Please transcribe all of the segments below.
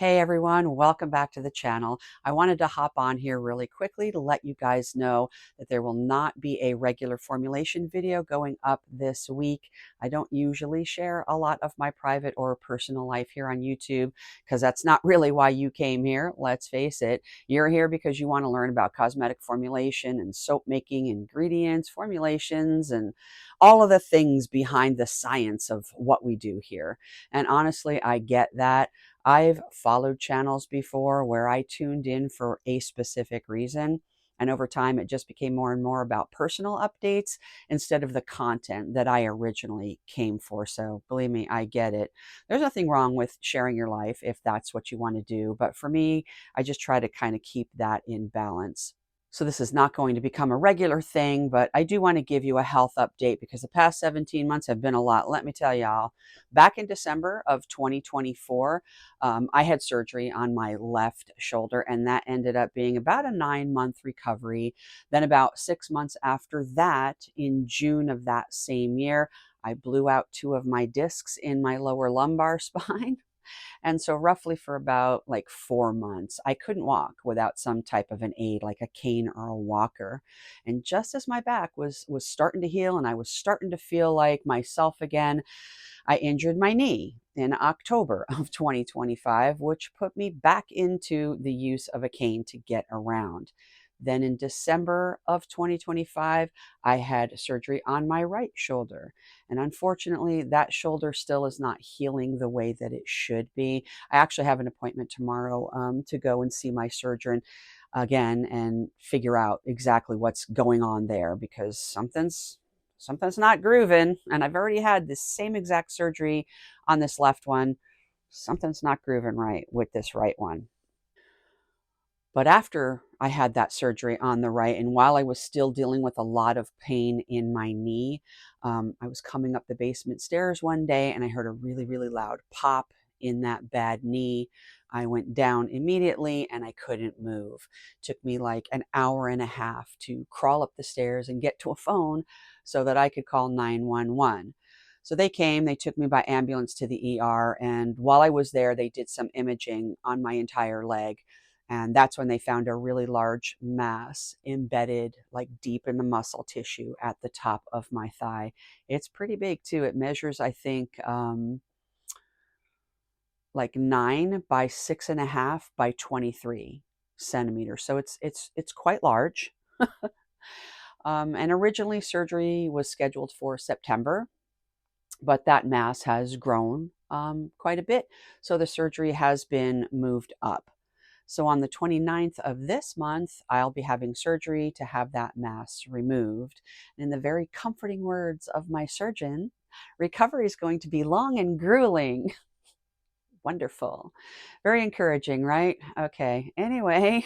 Hey everyone, welcome back to the channel. I wanted to hop on here really quickly to let you guys know that there will not be a regular formulation video going up this week. I don't usually share a lot of my private or personal life here on YouTube because that's not really why you came here. Let's face it, you're here because you want to learn about cosmetic formulation and soap making, ingredients, formulations, and all of the things behind the science of what we do here. And honestly, I get that. I've followed channels before where I tuned in for a specific reason. And over time, it just became more and more about personal updates instead of the content that I originally came for. So believe me, I get it. There's nothing wrong with sharing your life if that's what you want to do. But for me, I just try to kind of keep that in balance. So this is not going to become a regular thing, but I do want to give you a health update because the past 17 months have been a lot. Let me tell y'all, back in December of 2024, I had surgery on my left shoulder, and that ended up being about a 9-month recovery. Then about 6 months after that, in June of that same year, I blew out two of my discs in my lower lumbar spine. And so roughly for about like 4 months, I couldn't walk without some type of an aid, like a cane or a walker. And just as my back was starting to heal and I was starting to feel like myself again, I injured my knee in October of 2025, which put me back into the use of a cane to get around. Then in December of 2025, I had surgery on my right shoulder. And unfortunately, that shoulder still is not healing the way that it should be. I actually have an appointment tomorrow to go and see my surgeon again and figure out exactly what's going on there because something's not grooving, and I've already had this same exact surgery on this left one. Something's not grooving right with this right one. But after I had that surgery on the right, and while I was still dealing with a lot of pain in my knee, I was coming up the basement stairs one day and I heard a really, really loud pop in that bad knee. I went down immediately and I couldn't move. It took me like an hour and a half to crawl up the stairs and get to a phone so that I could call 911. So they came, they took me by ambulance to the ER. And while I was there, they did some imaging on my entire leg, and that's when they found a really large mass embedded like deep in the muscle tissue at the top of my thigh. It's pretty big too. It measures, I think, like 9 by 6.5 by 23 centimeters. So it's quite large. And originally surgery was scheduled for September, but that mass has grown quite a bit. So the surgery has been moved up. So on the 29th of this month, I'll be having surgery to have that mass removed. And in the very comforting words of my surgeon, recovery is going to be long and grueling. Wonderful. Very encouraging, right? Okay. Anyway,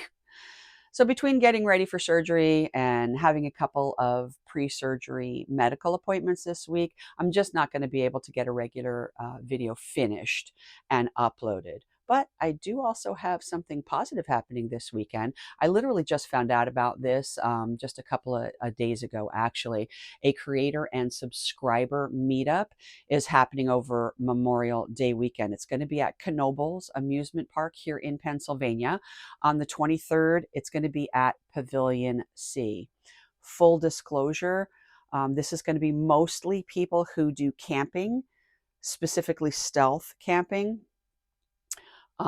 so between getting ready for surgery and having a couple of pre-surgery medical appointments this week, I'm just not going to be able to get a regular video finished and uploaded. But I do also have something positive happening this weekend. I literally just found out about this just a couple of days ago, actually. A creator and subscriber meetup is happening over Memorial Day weekend. It's going to be at Knoebels Amusement Park here in Pennsylvania. On the 23rd, it's going to be at Pavilion C. Full disclosure, this is going to be mostly people who do camping, specifically stealth camping.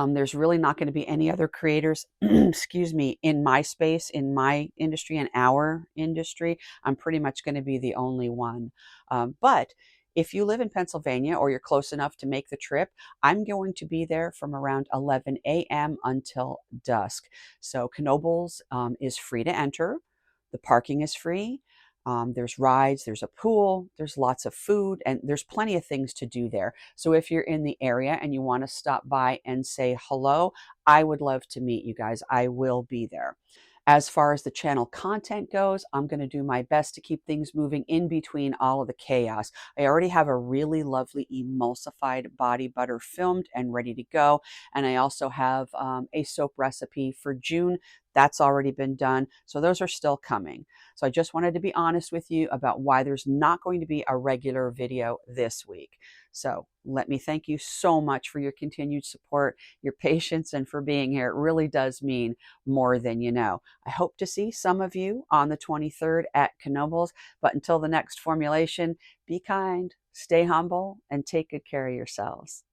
There's really not going to be any other creators, excuse me, in my space, in my industry, in our industry. I'm pretty much going to be the only one. But if you live in Pennsylvania or you're close enough to make the trip, I'm going to be there from around 11 a.m. until dusk. So Knoebels is free to enter. The parking is free. There's rides, there's a pool, there's lots of food, and there's plenty of things to do there. So if you're in the area and you want to stop by and say hello, I would love to meet you guys. I will be there. As far as the channel content goes, I'm going to do my best to keep things moving in between all of the chaos. I already have a really lovely emulsified body butter filmed and ready to go. And I also have a soap recipe for June That's already been done. So those are still coming. So I just wanted to be honest with you about why there's not going to be a regular video this week. So let me thank you so much for your continued support, your patience, and for being here. It really does mean more than you know. I hope to see some of you on the 23rd at Knoebels. But until the next formulation, be kind, stay humble, and take good care of yourselves.